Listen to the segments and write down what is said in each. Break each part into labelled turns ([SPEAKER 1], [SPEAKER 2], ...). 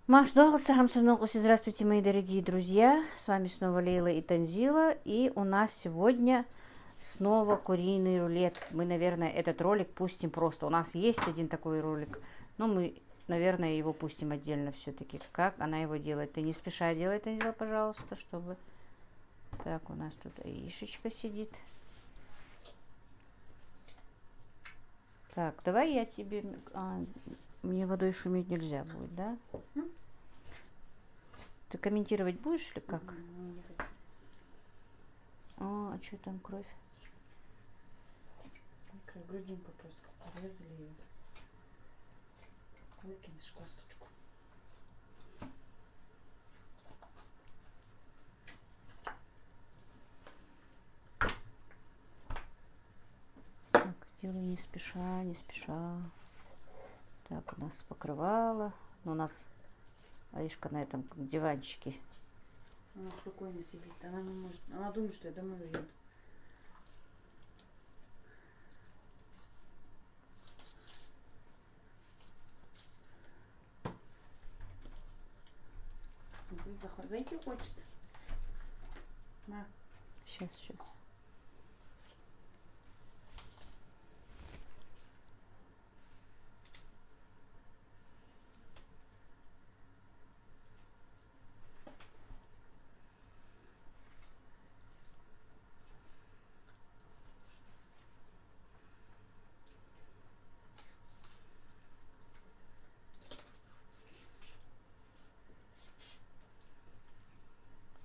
[SPEAKER 1] Здравствуйте, мои дорогие друзья. С вами снова Лейла и Танзила. И у нас сегодня снова куриный рулет. Мы, наверное, этот ролик пустим просто. У нас есть один такой ролик, но мы, наверное, его пустим отдельно все-таки. Как она его делает? Ты не спеша делай, Танзила, пожалуйста, чтобы... Так, у нас тут Аишечка сидит. Так, давай я тебе... мне водой шуметь нельзя будет, да? Ты комментировать будешь или как?
[SPEAKER 2] Не хочу.
[SPEAKER 1] А что там кровь?
[SPEAKER 2] Грудинку просто порезали ее. Выкинешь косточку.
[SPEAKER 1] Так, делаю не спеша, не спеша. Так, у нас покрывало. Но у нас Аришка на этом диванчике.
[SPEAKER 2] Она спокойно сидит. Она не может. Она думает, что я домой уеду. Смотри, зайти хочет. На.
[SPEAKER 1] Сейчас.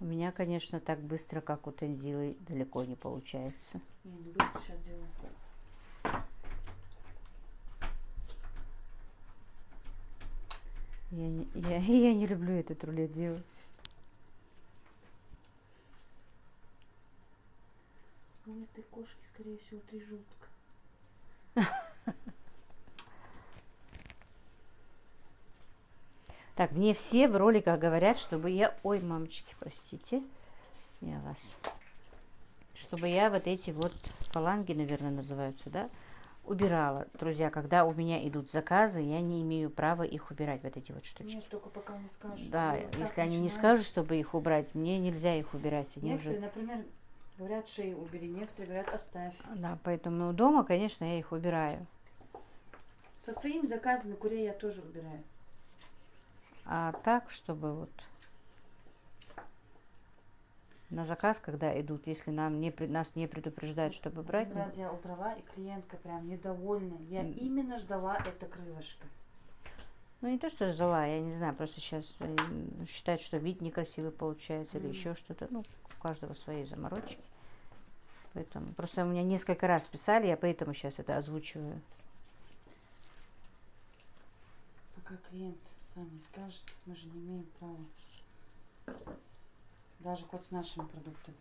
[SPEAKER 1] У меня, конечно, так быстро, как у Танзилы, далеко не получается.
[SPEAKER 2] Я не быстро сейчас делаю.
[SPEAKER 1] Я не люблю этот рулет делать.
[SPEAKER 2] У этой кошки, скорее всего, 3 желтка.
[SPEAKER 1] Так, мне все в роликах говорят, чтобы я... Ой, мамочки, простите. Я вас... Чтобы я вот эти вот фаланги, наверное, называются, да? Убирала. Друзья, когда у меня идут заказы, я не имею права их убирать, вот эти вот штучки.
[SPEAKER 2] Нет, только пока не скажешь.
[SPEAKER 1] Да, если они не скажут, чтобы их убрать, мне нельзя их убирать. Они
[SPEAKER 2] некоторые,
[SPEAKER 1] уже...
[SPEAKER 2] например, говорят, шею убери, некоторые говорят, оставь.
[SPEAKER 1] Да, поэтому дома, конечно, я их убираю.
[SPEAKER 2] Со своими заказами курей я тоже убираю.
[SPEAKER 1] А так, чтобы вот на заказ, когда идут, если нас не предупреждают, чтобы брать.
[SPEAKER 2] Один раз я убрала, и клиентка прям недовольна. Я именно ждала это крылышко.
[SPEAKER 1] Ну, не то, что ждала, я не знаю, просто сейчас считают, что вид некрасивый получается или еще что-то. Ну, у каждого свои заморочки. Поэтому просто у меня несколько раз писали, я поэтому сейчас это озвучиваю.
[SPEAKER 2] Пока клиент сам не скажет, мы же не имеем права. Даже хоть с нашими продуктами.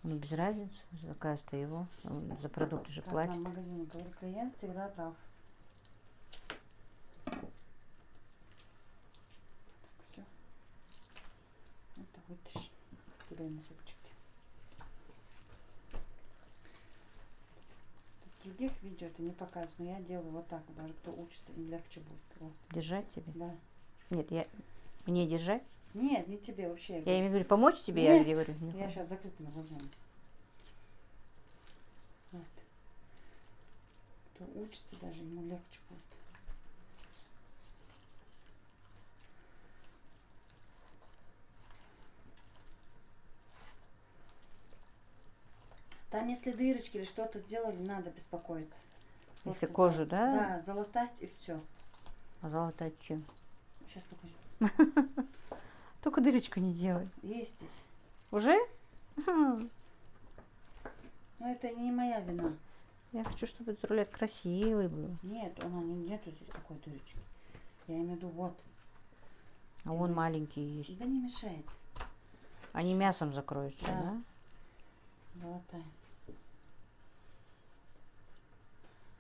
[SPEAKER 1] Ну, без разницы, заказ-то его, он за продукты же
[SPEAKER 2] как
[SPEAKER 1] платит.
[SPEAKER 2] нам в магазине говорит, клиент всегда прав. Так, все. Это вытащи. Кидай на зубчики. В других видео это не показываю, но я делаю вот так. Даже кто учится, им легче будет. Вот.
[SPEAKER 1] Держать тебе?
[SPEAKER 2] Да.
[SPEAKER 1] Нет, мне держать?
[SPEAKER 2] Нет, не тебе вообще.
[SPEAKER 1] Я им говорю, помочь тебе?
[SPEAKER 2] Нет,
[SPEAKER 1] я говорю.
[SPEAKER 2] Я сейчас закрытыми глазами. Вот. Кто учится, даже ему легче будет. Там, если дырочки или что-то сделали, не надо беспокоиться.
[SPEAKER 1] Если кожу, да?
[SPEAKER 2] Да, залатать и все.
[SPEAKER 1] А залатать чем?
[SPEAKER 2] Сейчас покажу.
[SPEAKER 1] Только дырочку не делай.
[SPEAKER 2] Есть здесь.
[SPEAKER 1] Уже?
[SPEAKER 2] Но это не моя вина.
[SPEAKER 1] Я хочу, чтобы этот рулет красивый был.
[SPEAKER 2] Нет, нету здесь такой дырочки. Я имею в виду вот.
[SPEAKER 1] А вон маленькие есть.
[SPEAKER 2] Да не мешает.
[SPEAKER 1] Они мясом закроются,
[SPEAKER 2] Да.
[SPEAKER 1] да?
[SPEAKER 2] Золотая.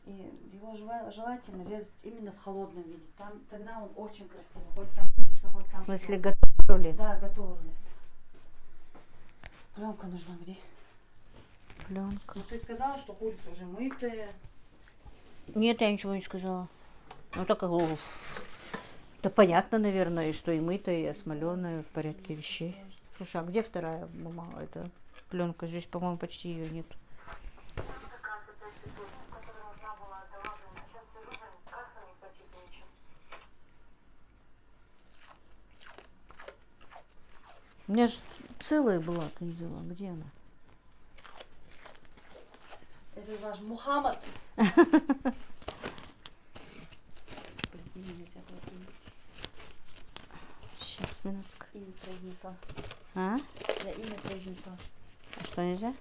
[SPEAKER 2] И его желательно резать именно в холодном виде. Тогда он очень красивый. Хоть там дырочка, хоть там.
[SPEAKER 1] В смысле,
[SPEAKER 2] что.
[SPEAKER 1] готовый рулет?
[SPEAKER 2] Да, готовый рулет. Пленка нужна где?
[SPEAKER 1] Пленка.
[SPEAKER 2] Ну ты сказала, что курица уже мытая.
[SPEAKER 1] Нет, я ничего не сказала. Ну так как Да понятно, наверное, и что и мытая, и осмоленная в порядке вещей. Слушай, а где вторая бумага? Это пленка. Здесь, по-моему, почти ее нет. У меня же целая была, ты не взяла. Где она?
[SPEAKER 2] Это ваш Мухаммад. Блин, нельзя было принести.
[SPEAKER 1] Сейчас, минутку.
[SPEAKER 2] Имя произнесла.
[SPEAKER 1] А?
[SPEAKER 2] Я имя произнесла.
[SPEAKER 1] А что, нельзя?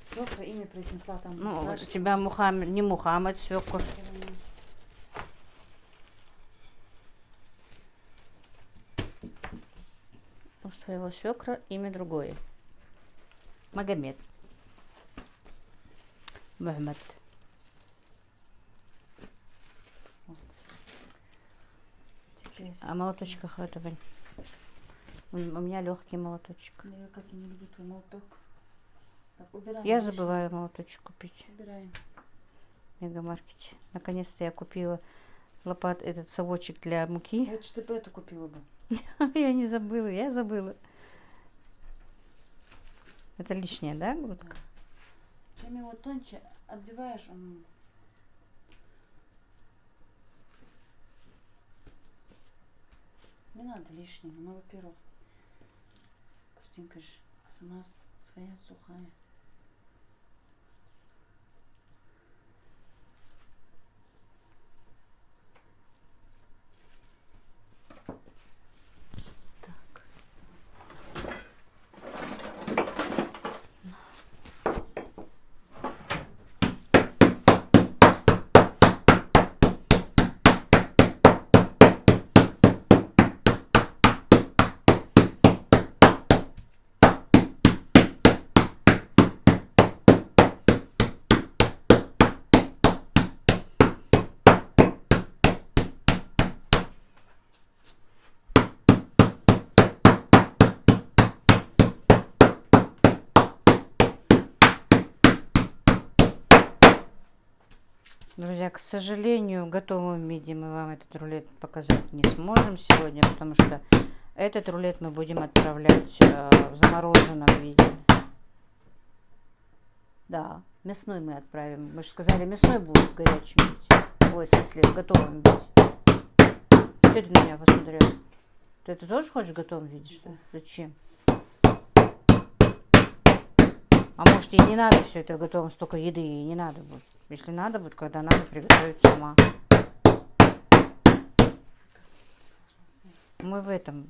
[SPEAKER 2] Свекра имя произнесла там.
[SPEAKER 1] Ну, вот у
[SPEAKER 2] Наш-
[SPEAKER 1] тебя Мухаммед, не Мухаммед, свекор. У своего свекра имя другое. Магомед. Мухаммед.
[SPEAKER 2] Теперь.
[SPEAKER 1] А молоточка хватает. У меня легкий молоточек.
[SPEAKER 2] Я как я не люблю твой молоток. Так, убираем.
[SPEAKER 1] Я
[SPEAKER 2] лишнее.
[SPEAKER 1] забываю молоточек купить
[SPEAKER 2] Убираем.
[SPEAKER 1] в мегамаркете. Наконец-то я купила этот совочек для муки.
[SPEAKER 2] Лучше ты бы эту купила бы.
[SPEAKER 1] Я не забыла, я забыла. Это лишнее, да, грудка?
[SPEAKER 2] Чем его тоньше отбиваешь, он... Не надо лишнего. Ну, во-первых, картинка же сама своя сухая.
[SPEAKER 1] Друзья, к сожалению, в готовом виде мы вам этот рулет показать не сможем сегодня, потому что этот рулет мы будем отправлять в замороженном виде. Да, мясной мы отправим. Мы же сказали, мясной будет в горячем виде. Ой, в смысле, в готовом виде. Что ты на меня посмотрел? Ты это тоже хочешь в готовом виде, что ли? Зачем? А может, ей не надо все это в готовом, столько еды ей не надо будет. Если надо будет, когда надо, приготовить сама. Мы в этом,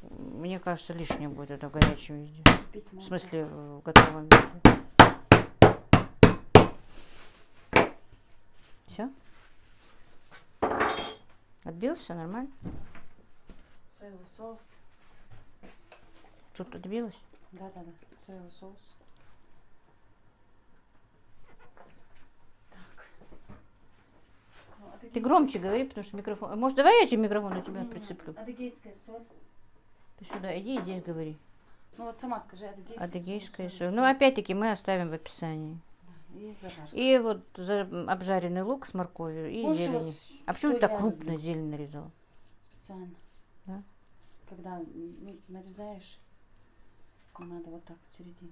[SPEAKER 1] мне кажется, лишнее будет это в горячем виде. В смысле, в готовом виде. Все? Отбился нормально?
[SPEAKER 2] Соевый соус.
[SPEAKER 1] Тут отбилось?
[SPEAKER 2] Да. Соевый соус.
[SPEAKER 1] Ты громче говори, потому что микрофон... Может, давай я тебе микрофон на тебя прицеплю?
[SPEAKER 2] Адыгейская соль.
[SPEAKER 1] Ты сюда иди и здесь говори.
[SPEAKER 2] Ну вот сама скажи,
[SPEAKER 1] Адыгейская соль. Ну, опять-таки, мы оставим в описании.
[SPEAKER 2] И зажарка.
[SPEAKER 1] И вот обжаренный лук с морковью и
[SPEAKER 2] Больше
[SPEAKER 1] зелень.
[SPEAKER 2] вот
[SPEAKER 1] А почему ты
[SPEAKER 2] что
[SPEAKER 1] так
[SPEAKER 2] я
[SPEAKER 1] крупно
[SPEAKER 2] люблю.
[SPEAKER 1] зелень нарезала?
[SPEAKER 2] Специально.
[SPEAKER 1] Да?
[SPEAKER 2] Когда нарезаешь, то надо вот так в середину.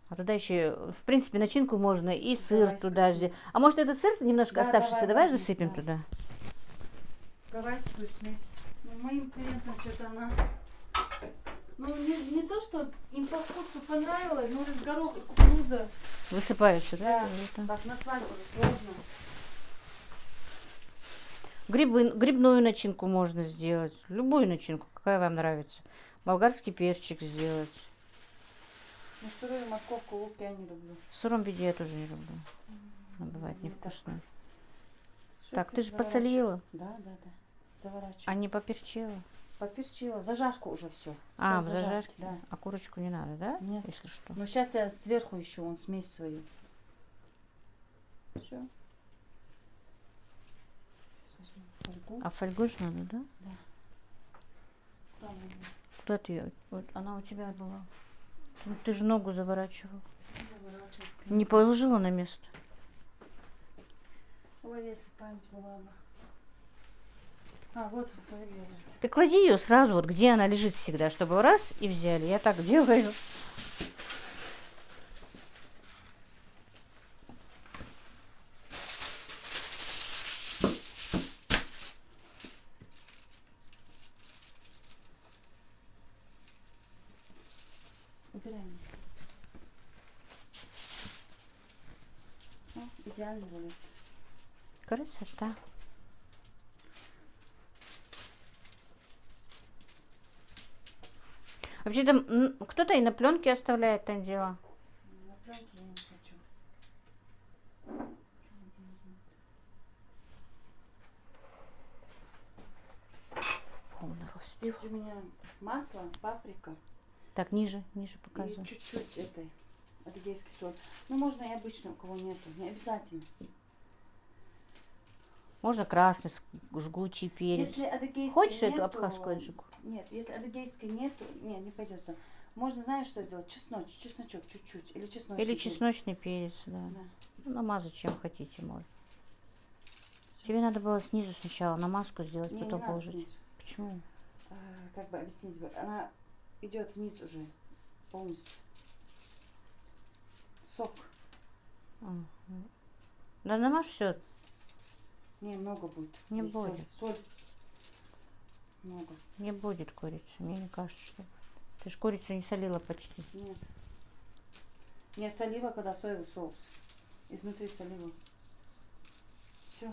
[SPEAKER 1] А туда еще, в принципе, начинку можно и сыр
[SPEAKER 2] Давай
[SPEAKER 1] туда
[SPEAKER 2] сыр
[SPEAKER 1] сделать.
[SPEAKER 2] смесь.
[SPEAKER 1] А может, этот сыр немножко
[SPEAKER 2] Да,
[SPEAKER 1] оставшийся,
[SPEAKER 2] давай,
[SPEAKER 1] давай засыпем
[SPEAKER 2] да.
[SPEAKER 1] туда?
[SPEAKER 2] Гавайскую смесь. Ну, моим клиентам что-то она... Ну, не то, что им по вкусу понравилось, но вот горох и кукуруза.
[SPEAKER 1] Высыпается, да?
[SPEAKER 2] Да,
[SPEAKER 1] Это?
[SPEAKER 2] так, на свадьбу сложно.
[SPEAKER 1] Грибную начинку можно сделать. Любую начинку, какая вам нравится. Болгарский перчик сделать.
[SPEAKER 2] Но сырую морковку, лук я не люблю.
[SPEAKER 1] В сыром виде я тоже не люблю. Она бывает
[SPEAKER 2] Не так.
[SPEAKER 1] невкусная.
[SPEAKER 2] Всё,
[SPEAKER 1] Так, ты же
[SPEAKER 2] заворачиваю.
[SPEAKER 1] посолила,
[SPEAKER 2] Да. Заворачиваю.
[SPEAKER 1] а не поперчила.
[SPEAKER 2] Поперчила. Зажарку уже все.
[SPEAKER 1] А, в зажарке?
[SPEAKER 2] Да.
[SPEAKER 1] А курочку не надо, да?
[SPEAKER 2] Нет.
[SPEAKER 1] Если что.
[SPEAKER 2] Но сейчас я сверху еще вон смесь свою. Все. Сейчас возьму фольгу.
[SPEAKER 1] А фольгу же надо, да?
[SPEAKER 2] Там она.
[SPEAKER 1] Куда ты ее? Вот она у тебя была. Ну, ты же ногу заворачивал.
[SPEAKER 2] Заворачивать.
[SPEAKER 1] Не положила на место.
[SPEAKER 2] Ой, если память была бы. А, вот в фольге лежит.
[SPEAKER 1] Ты клади ее сразу, вот где она лежит всегда, чтобы раз и взяли. Я так делаю.
[SPEAKER 2] Убираем. О, идеальный рулет.
[SPEAKER 1] Красота. Вообще-то кто-то и на пленке оставляет Танзила.
[SPEAKER 2] На пленке я не хочу.
[SPEAKER 1] Полный рост.
[SPEAKER 2] Здесь у меня масло, паприка
[SPEAKER 1] Так, ниже
[SPEAKER 2] и
[SPEAKER 1] показывай.
[SPEAKER 2] чуть-чуть этой адыгейской соль. Ну, можно и обычно, у кого нету, не обязательно.
[SPEAKER 1] Можно красный, жгучий перец.
[SPEAKER 2] Если адыгейской
[SPEAKER 1] Хочешь
[SPEAKER 2] нету,
[SPEAKER 1] эту абхазскую аджику?
[SPEAKER 2] Нет, если адыгейской нету, не пойдет. Можно, знаешь, что сделать? Чесночок чуть-чуть. Или чесночный
[SPEAKER 1] Или
[SPEAKER 2] перец.
[SPEAKER 1] чесночный перец, да.
[SPEAKER 2] Да.
[SPEAKER 1] Ну, намазать чем хотите, можно. Тебе надо было снизу сначала намазку сделать,
[SPEAKER 2] Не,
[SPEAKER 1] потом
[SPEAKER 2] не надо
[SPEAKER 1] положить.
[SPEAKER 2] снизу.
[SPEAKER 1] Почему?
[SPEAKER 2] Как бы объяснить? Она идет вниз уже полностью. Сок.
[SPEAKER 1] Мгм. Да намажь все.
[SPEAKER 2] Не, много будет.
[SPEAKER 1] Не
[SPEAKER 2] Здесь
[SPEAKER 1] будет.
[SPEAKER 2] Соль. Много.
[SPEAKER 1] Не будет курицы. Мне не кажется, что... Ты ж курицу не солила почти.
[SPEAKER 2] Нет. Я солила, когда соевый соус. Изнутри солила. Все.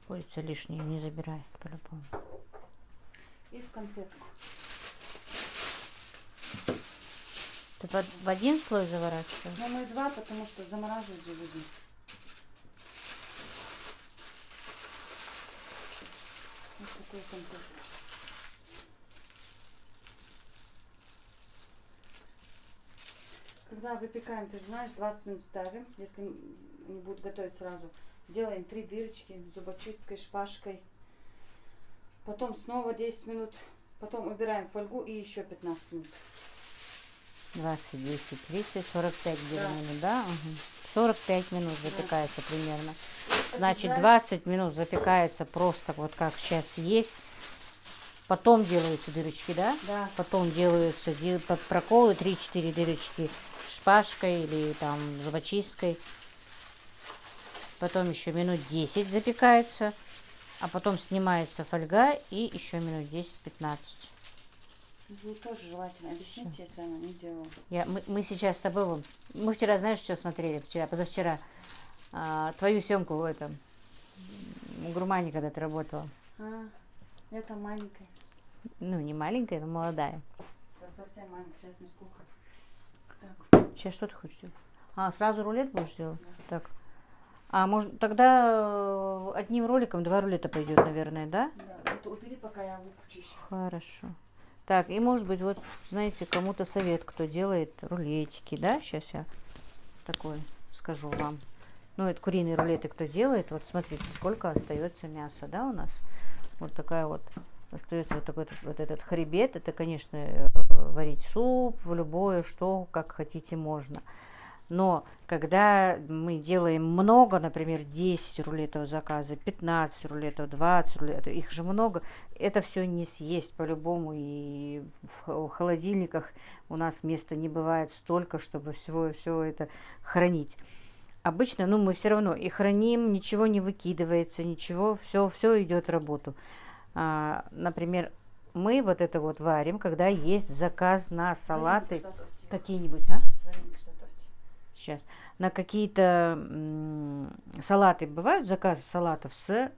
[SPEAKER 1] Курица лишнюю не забирает, по-любому.
[SPEAKER 2] И в конфетку.
[SPEAKER 1] Ты в один слой заворачиваешь?
[SPEAKER 2] Но мы два, потому что замораживать же будем. Вот такой конфет. Когда выпекаем, ты же знаешь, 20 минут ставим, если не будут готовить сразу. Делаем 3 дырочки зубочисткой, шпажкой. Потом снова 10 минут. Потом убираем фольгу и еще 15 минут.
[SPEAKER 1] 20, 10, 30, 45
[SPEAKER 2] Да.
[SPEAKER 1] минут, да? Угу. 45 минут запекается примерно. Значит,
[SPEAKER 2] Обязательно.
[SPEAKER 1] 20 минут запекается просто вот как сейчас есть. Потом делаются дырочки, да?
[SPEAKER 2] Да.
[SPEAKER 1] Потом делаются проколы 3-4 дырочки шпажкой или там зубочисткой. Потом еще минут 10 запекается. А потом снимается фольга и еще минут 10-15.
[SPEAKER 2] Ну, тоже желательно. Объясните, если она не делала.
[SPEAKER 1] Мы сейчас с тобой, мы вчера, знаешь, что смотрели? Позавчера. Твою съемку в этом. У Гурмани, когда ты работала.
[SPEAKER 2] Это маленькая.
[SPEAKER 1] Ну, не маленькая, но молодая.
[SPEAKER 2] Сейчас совсем маленькая. Сейчас не сколько. Так.
[SPEAKER 1] Сейчас что ты хочешь делать? Сразу рулет будешь делать? Да. Так. Может, тогда одним роликом 2 рулета пойдет, наверное, да?
[SPEAKER 2] Да. Это убери, пока я лук чищу.
[SPEAKER 1] Хорошо. Так, и может быть, вот, знаете, кому-то совет, кто делает рулетики, да? Сейчас я такое скажу вам. Ну, это куриные рулеты, кто делает. Вот смотрите, сколько остается мяса, да, у нас. Вот такая вот остается вот такой вот этот хребет. Это, конечно, варить суп, в любое, что, как хотите, можно. Но когда мы делаем много, например, 10 рулетов заказа, 15 рулетов, 20 рулетов, их же много, это все не съесть по-любому. И в холодильниках у нас места не бывает столько, чтобы все это хранить. Обычно, мы все равно и храним, ничего не выкидывается, ничего, все идет в работу. Например, мы вот это вот варим, когда есть заказ на салаты какие-нибудь, Сейчас. На какие-то салаты бывают заказы салатов с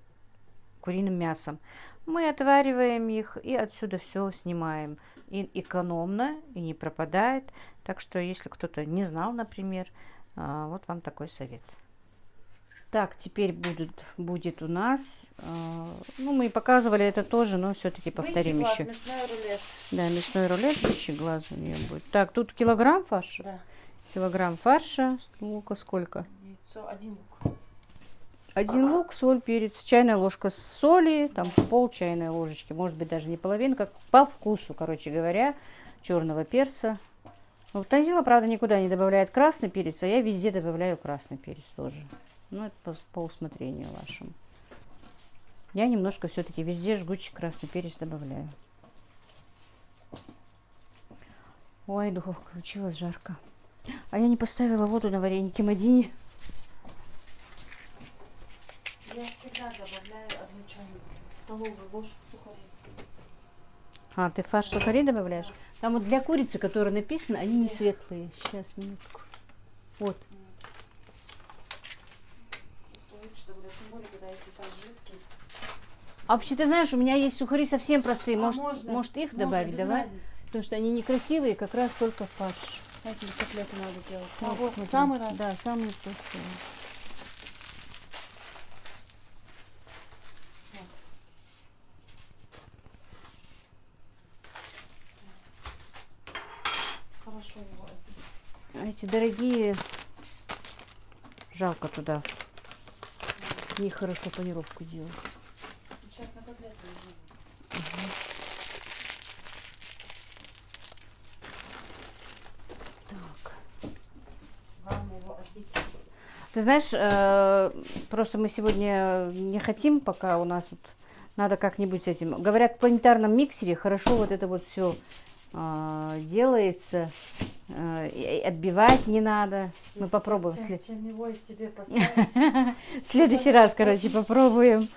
[SPEAKER 1] куриным мясом. Мы отвариваем их и отсюда все снимаем. И экономно, и не пропадает. Так что, если кто-то не знал, например, вот вам такой совет. Так, теперь будет у нас. Мы показывали это тоже, но все-таки повторим еще.
[SPEAKER 2] Мясной рулет.
[SPEAKER 1] Да, мясной рулет, бычий глаз у нее будет. Так, тут килограмм фарша.
[SPEAKER 2] Да.
[SPEAKER 1] Килограмм фарша. Лука сколько?
[SPEAKER 2] Яйцо, 1 лук.
[SPEAKER 1] 1 лук, соль, перец, чайная ложка соли, там пол чайной ложечки, может быть даже не половинка, по вкусу, короче говоря, черного перца. Танзила, правда, никуда не добавляет красный перец, а я везде добавляю красный перец тоже. Это по усмотрению вашему. Я немножко все-таки везде жгучий красный перец добавляю. Ой, духовка включилась, жарко. А я не поставила воду на вареники Мадине.
[SPEAKER 2] Я всегда добавляю 1 чайную столовую ложку сухарей.
[SPEAKER 1] А, ты фарш сухари добавляешь? Там вот для курицы, которая написана, они не светлые. Сейчас, минутку. Вот.
[SPEAKER 2] Что будет, тем более, когда если там жидкий.
[SPEAKER 1] А вообще, ты знаешь, у меня есть сухари совсем простые. Может,
[SPEAKER 2] можно,
[SPEAKER 1] может их
[SPEAKER 2] можно,
[SPEAKER 1] добавить?
[SPEAKER 2] без
[SPEAKER 1] Давай.
[SPEAKER 2] разницы.
[SPEAKER 1] Потому что они некрасивые, как раз только фарш.
[SPEAKER 2] Эти котлеты надо делать.
[SPEAKER 1] Вот,
[SPEAKER 2] Вот,
[SPEAKER 1] смотри.
[SPEAKER 2] самый раз.
[SPEAKER 1] Да, самые простые.
[SPEAKER 2] Хорошо его.
[SPEAKER 1] А эти дорогие, жалко туда. В них хорошо панировку делать.
[SPEAKER 2] Сейчас на котлеты уже.
[SPEAKER 1] Так.
[SPEAKER 2] Главное его отбить.
[SPEAKER 1] Ты знаешь, просто мы сегодня не хотим, пока у нас вот надо как-нибудь с этим. Говорят, в планетарном миксере хорошо вот это вот все делается. И отбивать не надо. Мы попробуем.
[SPEAKER 2] Чем его из себе поставить.
[SPEAKER 1] В следующий раз, короче, попробуем.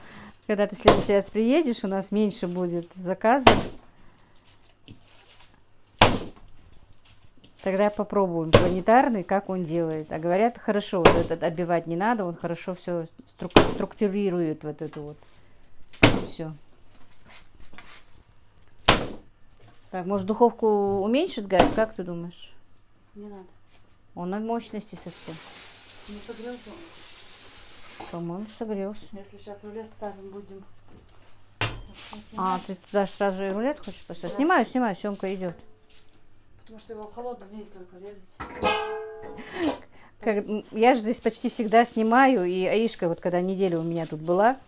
[SPEAKER 1] Когда ты в следующий раз приедешь, у нас меньше будет заказов. Тогда попробуем планетарный, как он делает. А говорят, хорошо, вот этот отбивать не надо, он хорошо все структурирует вот это вот. Все. Так, может духовку уменьшить газ, как ты думаешь?
[SPEAKER 2] Не надо.
[SPEAKER 1] Он на мощности совсем.
[SPEAKER 2] Не согрелся он.
[SPEAKER 1] По-моему, согрелся.
[SPEAKER 2] Если сейчас рулет ставим, будем.
[SPEAKER 1] А, ты туда сразу и рулет хочешь поставить?
[SPEAKER 2] Да.
[SPEAKER 1] Снимаю, снимаю, съемка идет.
[SPEAKER 2] Потому что его в холодном виде только резать.
[SPEAKER 1] Я же здесь почти всегда снимаю, и Аишка, вот когда неделя у меня тут была,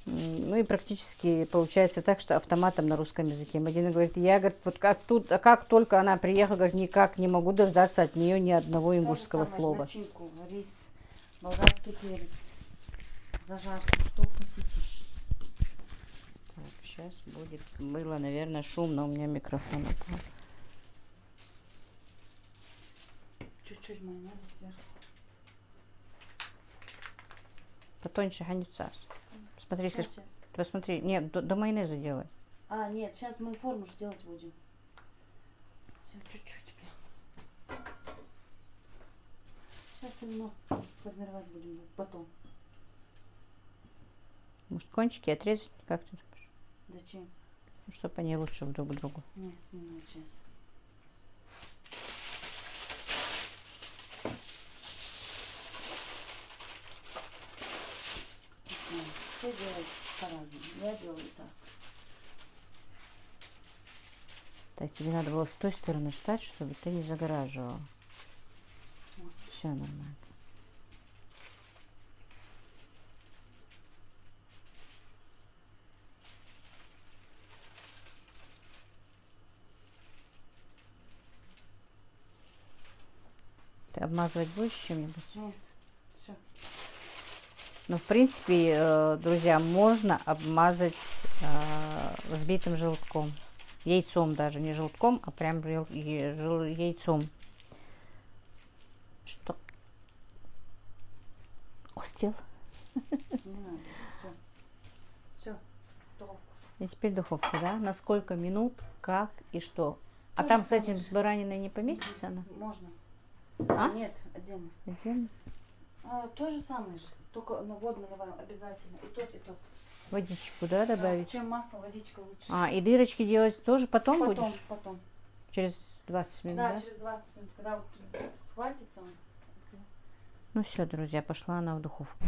[SPEAKER 1] ну и практически получается так, что автоматом на русском языке. Мадина говорит, я, говорит, вот как только она приехала, говорит, никак не могу дождаться от нее ни одного ингушского слова.
[SPEAKER 2] Начинку, рис, болгарский перец, зажарку, что хотите.
[SPEAKER 1] Так, сейчас будет, было, наверное, шумно, у меня микрофон упал.
[SPEAKER 2] Чуть-чуть майонеза сверху.
[SPEAKER 1] Потоньше ханится. Смотри, если...
[SPEAKER 2] Сейчас.
[SPEAKER 1] Посмотри, нет, до майонеза делай.
[SPEAKER 2] А, нет, сейчас мы форму же делать будем. Все, чуть-чуть прям. Сейчас именно формировать будем потом.
[SPEAKER 1] Может, кончики отрезать? Как ты думаешь?
[SPEAKER 2] Зачем?
[SPEAKER 1] Ну, чтобы они лучше друг к другу.
[SPEAKER 2] Нет, не надо сейчас. Все делают по-разному. Я делаю так.
[SPEAKER 1] Так, тебе надо было с той стороны встать, чтобы ты не загораживал.
[SPEAKER 2] Вот.
[SPEAKER 1] Все нормально. Ты обмазывать будешь чем-нибудь?
[SPEAKER 2] Нет, все.
[SPEAKER 1] Ну, в принципе, друзья, можно обмазать взбитым желтком. Яйцом даже, не желтком, а прям яйцом. Что? Остыл.
[SPEAKER 2] Не надо. Все. Все. Духовку.
[SPEAKER 1] И теперь духовка, да? На сколько минут, как и что? А
[SPEAKER 2] То
[SPEAKER 1] там
[SPEAKER 2] же
[SPEAKER 1] с этим,
[SPEAKER 2] самое.
[SPEAKER 1] с бараниной не поместится она?
[SPEAKER 2] Можно.
[SPEAKER 1] А?
[SPEAKER 2] Нет, отдельно.
[SPEAKER 1] Отдельно?
[SPEAKER 2] То же самое же. Только на воду наливаем обязательно. И тот, и тот.
[SPEAKER 1] Водичку, да, добавить?
[SPEAKER 2] Чем масло, водичка лучше.
[SPEAKER 1] А, и дырочки делать тоже потом
[SPEAKER 2] потом,
[SPEAKER 1] будешь?
[SPEAKER 2] потом.
[SPEAKER 1] Через 20 минут,
[SPEAKER 2] Да,
[SPEAKER 1] да?
[SPEAKER 2] через 20 минут. Когда вот схватится он.
[SPEAKER 1] Ну все, друзья, пошла она в духовку.